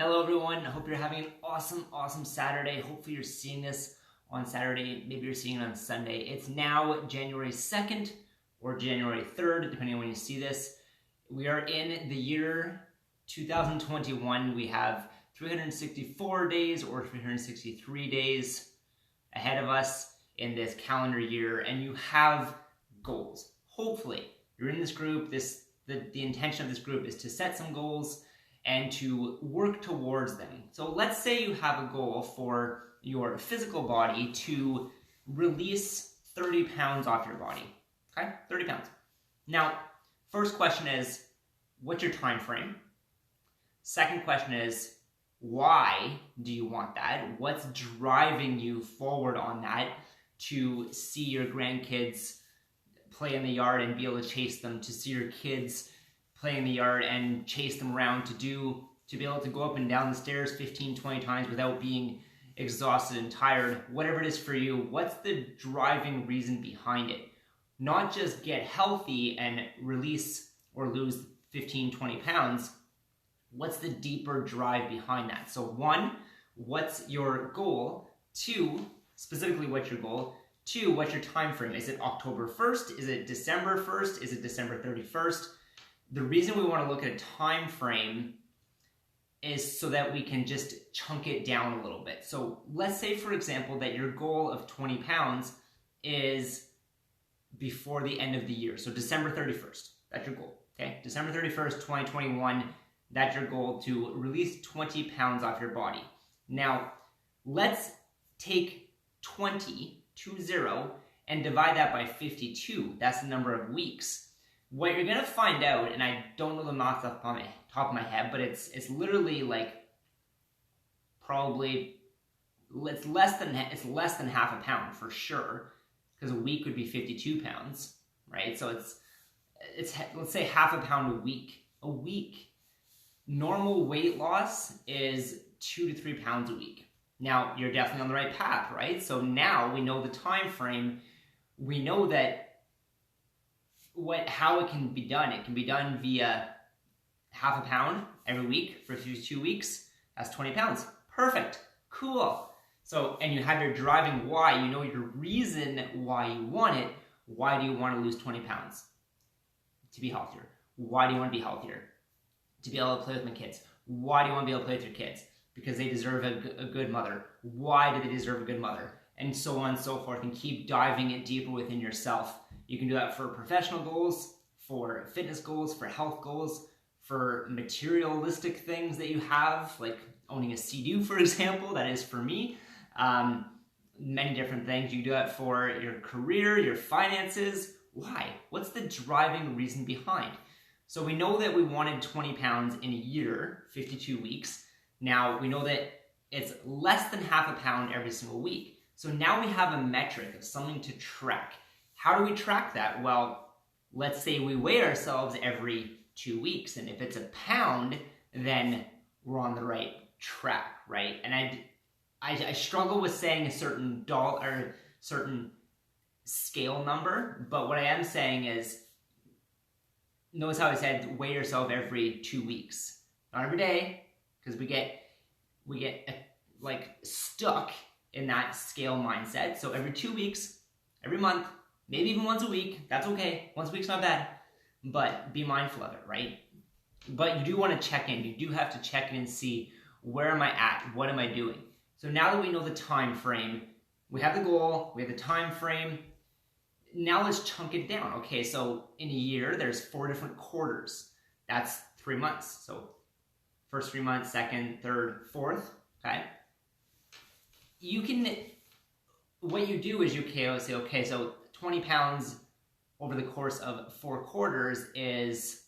Hello everyone, I hope you're having an awesome Saturday. Hopefully you're seeing this on Saturday, maybe you're seeing it on Sunday. It's now January 2nd or January 3rd, depending on when you see this. We are in the year 2021. We have 364 days or 363 days ahead of us in this calendar year, and you have goals. Hopefully, you're in this group. The intention of this group is to set some goals and to work towards them. So let's say you have a goal for your physical body to release 30 pounds off your body. Okay, 30 pounds. Now, first question is, what's your time frame? Second question is, why do you want that? What's driving you forward on that to see your grandkids play in the yard and be able to chase them, to see your kids play in the yard and chase them around, to be able to go up and down the stairs 15, 20 times without being exhausted and tired, whatever it is for you. What's the driving reason behind it? Not just get healthy and release or lose 15, 20 pounds. What's the deeper drive behind that? So one, what's your goal? Two, specifically what's your goal? Two, what's your time frame? Is it October 1st? Is it December 1st? Is it December 31st? The reason we want to look at a time frame is so that we can just chunk it down a little bit. So let's say, for example, that your goal of 20 pounds is before the end of the year. So December 31st, that's your goal, okay? December 31st, 2021, that's your goal, to release 20 pounds off your body. Now, let's take 20, and divide that by 52. That's the number of weeks. What you're gonna find out, and I don't know the math off the top of my head, but it's literally like probably it's less than half a pound for sure, because a week would be 52 pounds, right? So it's let's say half a pound a week. A week. Normal weight loss is 2 to 3 pounds a week. Now you're definitely on the right path, right? So now we know the time frame. We know that how it can be done. It can be done via half a pound every week for 52 weeks. That's 20 pounds. Perfect. Cool. So, and you have your driving why. You know your reason why you want it. Why do you want to lose 20 pounds? To be healthier. Why do you want to be healthier? To be able to play with my kids. Why do you want to be able to play with your kids? Because they deserve a good mother. Why do they deserve a good mother? And so on and so forth, and keep diving it deeper within yourself. You can do that for professional goals, for fitness goals, for health goals, for materialistic things that you have, like owning a Sea-Doo, for example. That is for me. Many different things. You can do that for your career, your finances. Why? What's the driving reason behind? So we know that we wanted 20 pounds in a year, 52 weeks. Now we know that it's less than half a pound every single week. So now we have a metric of something to track. How do we track that? Well, let's say we weigh ourselves every 2 weeks, and if it's a pound, then we're on the right track, right? And I struggle with saying a certain certain scale number, but what I am saying is, notice how I said weigh yourself every 2 weeks, not every day, because we get like stuck in that scale mindset. So every 2 weeks, every month, maybe even once a week. That's okay. Once a week's not bad, but be mindful of it, right? But you do want to check in. You do have to check in and see, where am I at? What am I doing? So now that we know the time frame, we have the goal, we have the time frame. Now let's chunk it down. Okay, so in a year, there's 4 different quarters. That's 3 months. So first 3 months, second, third, fourth, okay? What you do is you say, okay, so 20 pounds over the course of 4 quarters is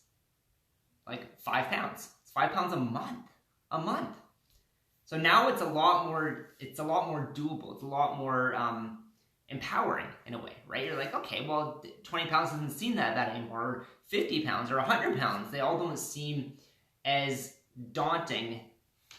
like 5 pounds. It's 5 pounds a month. So now it's a lot more doable. It's a lot more empowering in a way, right? You're like, okay, well, 20 pounds doesn't seem that anymore, or 50 pounds or 100 pounds. They all don't seem as daunting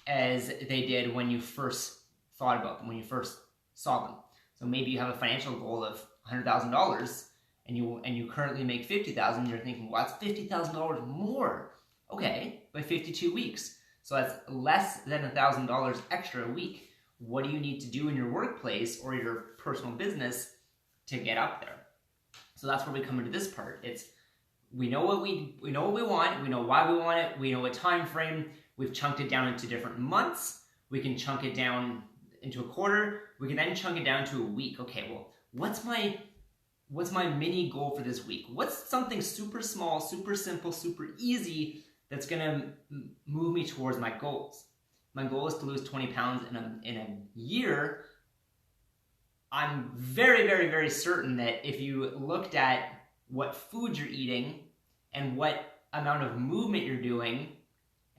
as they did when you first thought about them, when you first saw them. So maybe you have a financial goal of $100,000 and you currently make $50,000. You're thinking, well, that's $50,000 more. Okay, by 52 weeks. So that's less than $1,000 extra a week. What do you need to do in your workplace or your personal business to get up there? So that's where we come into this part. It's we know what we want, we know why we want it, we know a time frame. We've chunked it down into different months. We can chunk it down into a quarter. We can then chunk it down to a week. Okay, well, what's my mini goal for this week? What's something super small, super simple, super easy that's gonna move me towards my goals? My goal is to lose 20 pounds in a year. I'm very, very, very certain that if you looked at what food you're eating and what amount of movement you're doing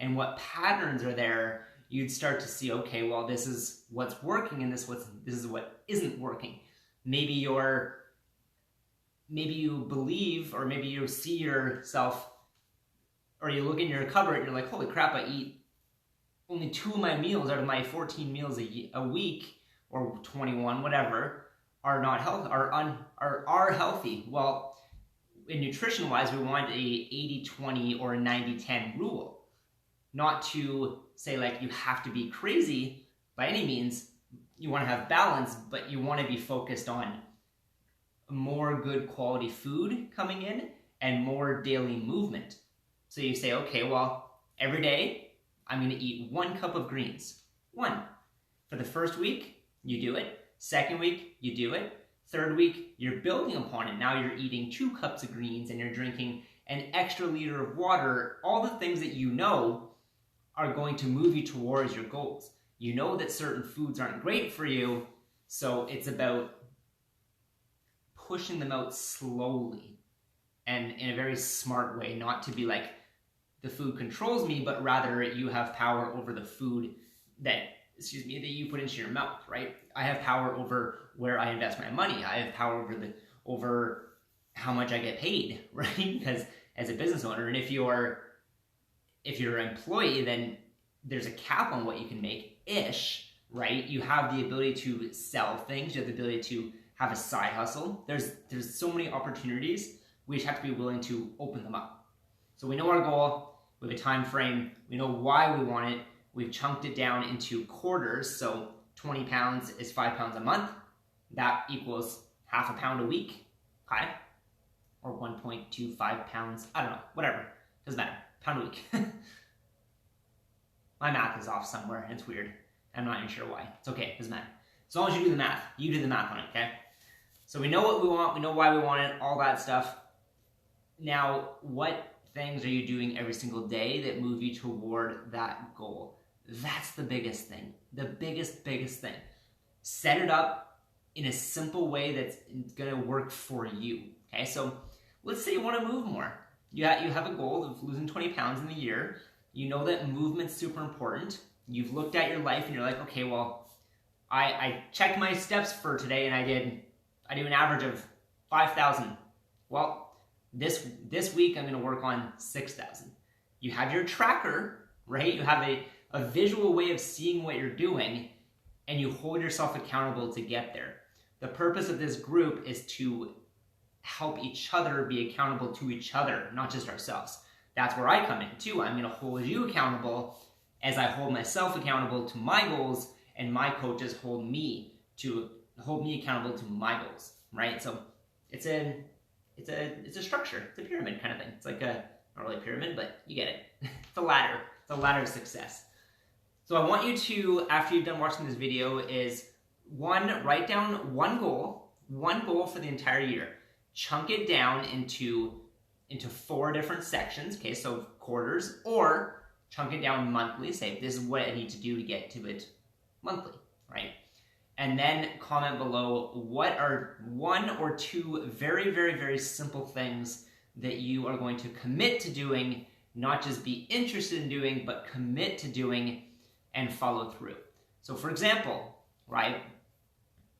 and what patterns are there, you'd start to see, okay, well, this is what's working and this is what isn't working. Maybe you believe, or maybe you see yourself, or you look in your cupboard and you're like, holy crap, I eat only 2 of my meals out of my 14 meals a week, or 21, whatever, are not healthy, are healthy. Well, in nutrition wise, we want a 80-20 or a 90-10 rule. Not to say like you have to be crazy by any means. You want to have balance, but you want to be focused on more good quality food coming in and more daily movement. So you say, okay, well, every day I'm going to eat 1 cup of greens. 1. For the first week, you do it. Second week, you do it. Third week, you're building upon it. Now you're eating 2 cups of greens and you're drinking an extra liter of water. All the things that you know are going to move you towards your goals. You know that certain foods aren't great for you, so it's about pushing them out slowly and in a very smart way, not to be like, the food controls me, but rather you have power over the food that you put into your mouth, right? I have power over where I invest my money. I have power over how much I get paid, right? Because as a business owner, and if you're an employee, then there's a cap on what you can make-ish, right? You have the ability to sell things. You have the ability to have a side hustle. There's so many opportunities. We just have to be willing to open them up. So we know our goal, we have a time frame, we know why we want it, we've chunked it down into quarters, so 20 pounds is 5 pounds a month. That equals half a pound a week, okay? Or 1.25 pounds, I don't know, whatever, doesn't matter, pound a week. My math is off somewhere, and it's weird. I'm not even sure why. It's okay, doesn't matter. As long as you do the math, on it, okay? So we know what we want, we know why we want it, all that stuff. Now, what things are you doing every single day that move you toward that goal? That's the biggest thing. The biggest thing. Set it up in a simple way that's going to work for you. Okay, so let's say you want to move more. You have a goal of losing 20 pounds in the year. You know that movement's super important. You've looked at your life and you're like, okay, well, I checked my steps for today and I do an average of 5,000. Well, this week I'm going to work on 6,000. You have your tracker, right? You have a visual way of seeing what you're doing, and you hold yourself accountable to get there. The purpose of this group is to help each other be accountable to each other, not just ourselves. That's where I come in too. I'm going to hold you accountable as I hold myself accountable to my goals, and my coaches hold me accountable to my goals, right? So it's a structure. It's a pyramid kind of thing. It's like not really a pyramid, but you get it. It's a ladder. It's a ladder of success. So I want you to, after you've done watching this video, is write down one goal for the entire year. Chunk it down into 4 different sections, okay, so quarters, or chunk it down monthly. Say, this is what I need to do to get to it monthly, right? And then comment below what are 1 or 2 very, very, very simple things that you are going to commit to doing, not just be interested in doing, but commit to doing and follow through. So for example, right,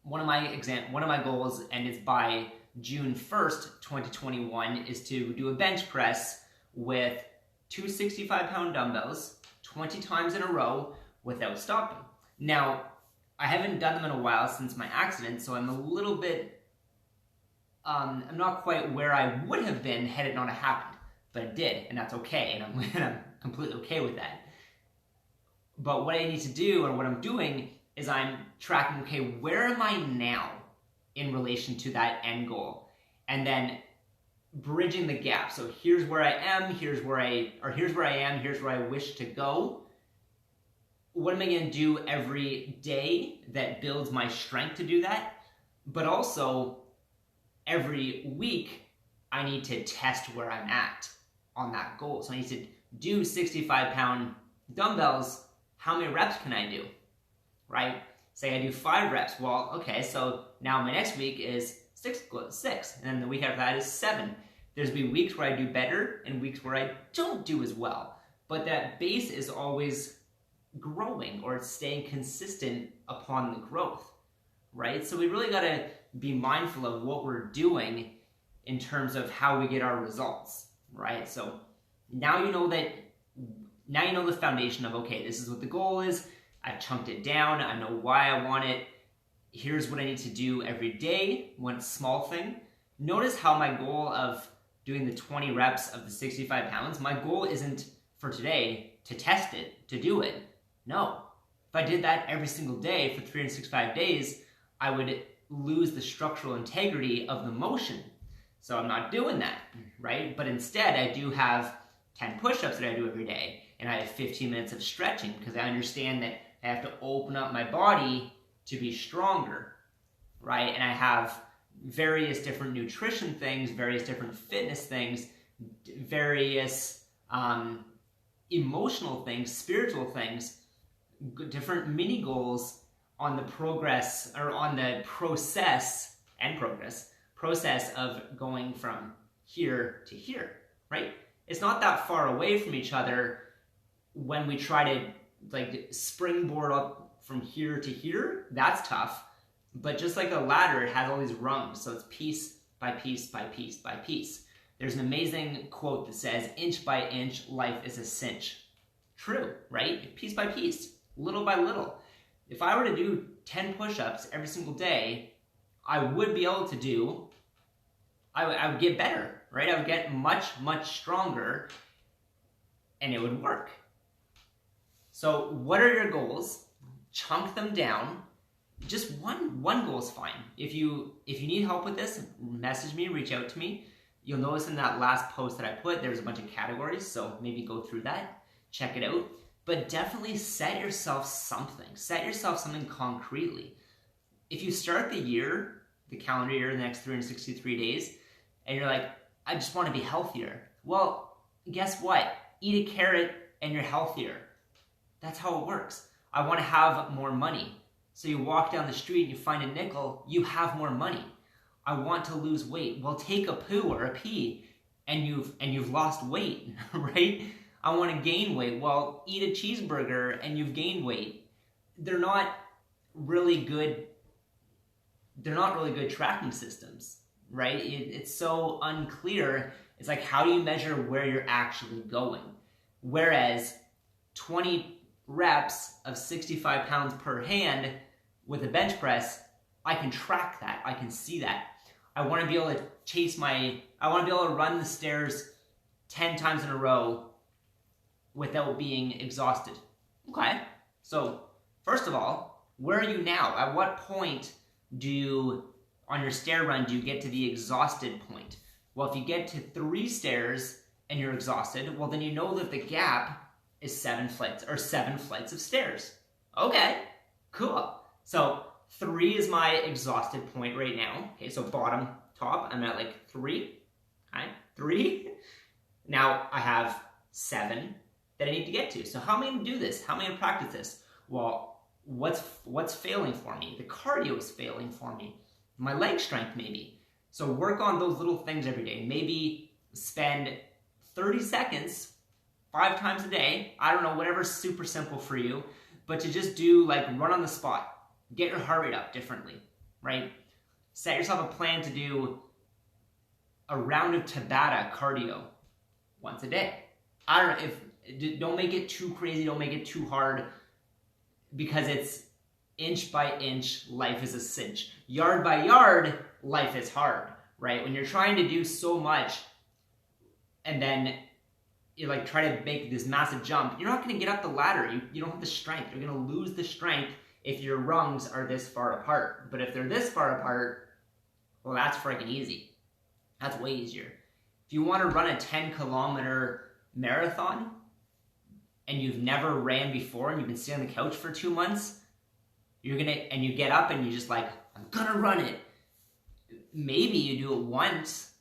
one of my goals, and it's by June 1st, 2021, is to do a bench press with 2 65-pound dumbbells 20 times in a row without stopping. Now, I haven't done them in a while since my accident, so I'm a little bit, I'm not quite where I would have been had it not happened, but it did, and that's okay, and I'm completely okay with that. But what I need to do, and what I'm doing, is I'm tracking, okay, where am I now in relation to that end goal? And then bridging the gap. So here's where I am, here's where I am, here's where I wish to go. What am I going to do every day that builds my strength to do that? But also, every week, I need to test where I'm at on that goal. So I need to do 65-pound dumbbells. How many reps can I do, right? Say I do 5 reps. Well, okay, so now my next week is 6, and then the week after that is 7. There's be weeks where I do better and weeks where I don't do as well. But that base is always growing, or it's staying consistent upon the growth, right? So we really got to be mindful of what we're doing in terms of how we get our results, right? So now you know the foundation of, okay, this is what the goal is. I've chunked it down. I know why I want it. Here's what I need to do every day, one small thing. Notice how my goal of doing the 20 reps of the 65 pounds, my goal isn't for today to test it, to do it. No. If I did that every single day for 365 days, I would lose the structural integrity of the motion. So I'm not doing that, right? But instead, I do have 10 push-ups that I do every day, and I have 15 minutes of stretching because I understand that I have to open up my body to be stronger, right? And I have various different nutrition things, various different fitness things, various emotional things, spiritual things, different mini goals on the process of going from here to here, right? It's not that far away from each other when we try to like springboard up from here to here. That's tough. But just like a ladder, it has all these rungs. So it's piece by piece by piece by piece. There's an amazing quote that says, inch by inch, life is a cinch. True, right? Piece by piece, little by little. If I were to do 10 push-ups every single day, I would be able to do, I would get better, right? I would get much, much stronger, and it would work. So what are your goals? Chunk them down. Just one goal is fine. If you need help with this, message me, reach out to me. You'll notice in that last post that I put, there's a bunch of categories, so maybe go through that, check it out. But definitely set yourself something. Set yourself something concretely. If you start the year, the calendar year, the next 363 days, and you're like, I just want to be healthier. Well, guess what? Eat a carrot and you're healthier. That's how it works. I want to have more money. So you walk down the street and you find a nickel, you have more money. I want to lose weight. Well, take a poo or a pee and you've lost weight, right? I want to gain weight. Well, eat a cheeseburger and you've gained weight. They're not really good tracking systems, right? It's so unclear. It's like, how do you measure where you're actually going? Whereas 20 reps of 65 pounds per hand with a bench press, I can track that. I can see that. I want to be able to run the stairs 10 times in a row without being exhausted. Okay, so first of all, where are you now? At what point on your stair run, do you get to the exhausted point? Well, if you get to 3 stairs and you're exhausted, well, then you know that the gap is 7 flights of stairs. Okay, cool. So 3 is my exhausted point right now. Okay, so bottom, top, I'm at like 3. Okay, 3. Now I have 7 that I need to get to. So how am I going to do this? How am I going to practice this? Well, what's failing for me? The cardio is failing for me. My leg strength maybe. So work on those little things every day. Maybe spend 30 seconds 5 times a day. I don't know, whatever's super simple for you. But to just do like run on the spot. Get your heart rate up differently, right? Set yourself a plan to do a round of Tabata cardio once a day. I don't know, don't make it too crazy, don't make it too hard, because it's inch by inch, life is a cinch. Yard by yard, life is hard, right? When you're trying to do so much and then you like try to make this massive jump, you're not going to get up the ladder. You don't have the strength. You're going to lose the strength if your rungs are this far apart. But if they're this far apart, well, that's freaking easy. That's way easier. If you want to run a 10-kilometer marathon and you've never ran before and you've been sitting on the couch for 2 months, and you get up and you're just like, I'm gonna run it. Maybe you do it once,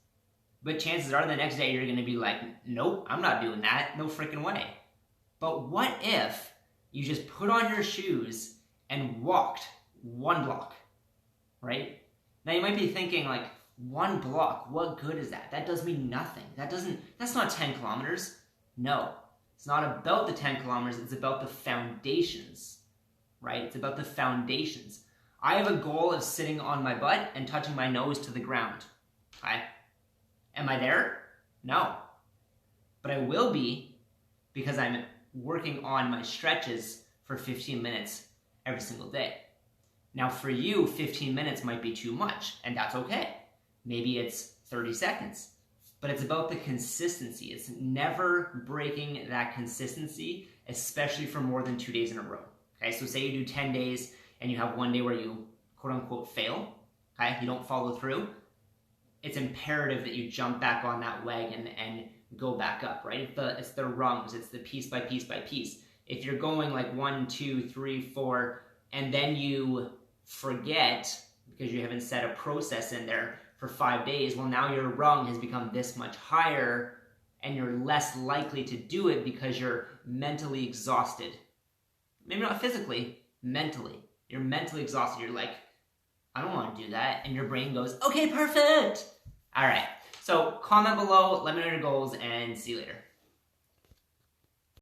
but chances are the next day you're gonna be like, nope, I'm not doing that. No freaking way. But what if you just put on your shoes and walked 1 block, right? Now you might be thinking like, 1 block, what good is that? That does me nothing. That's not 10 kilometers. No, it's not about the 10 kilometers. It's about the foundations, right? It's about the foundations. I have a goal of sitting on my butt and touching my nose to the ground. Okay? Am I there? No. But I will be because I'm working on my stretches for 15 minutes every single day. Now for you, 15 minutes might be too much, and that's okay. Maybe it's 30 seconds. But it's about the consistency. It's never breaking that consistency, especially for more than 2 days in a row. Okay, so say you do 10 days and you have 1 day where you quote unquote fail, okay, you don't follow through. It's imperative that you jump back on that wagon and go back up, right? It's the rungs, it's the piece by piece by piece. If you're going like 1, 2, 3, 4, and then you forget because you haven't set a process in there for 5 days, well, now your rung has become this much higher and you're less likely to do it because you're mentally exhausted. Maybe not physically, mentally. You're mentally exhausted. You're like, I don't want to do that. And your brain goes, okay, perfect. All right. So comment below, let me know your goals, and see you later.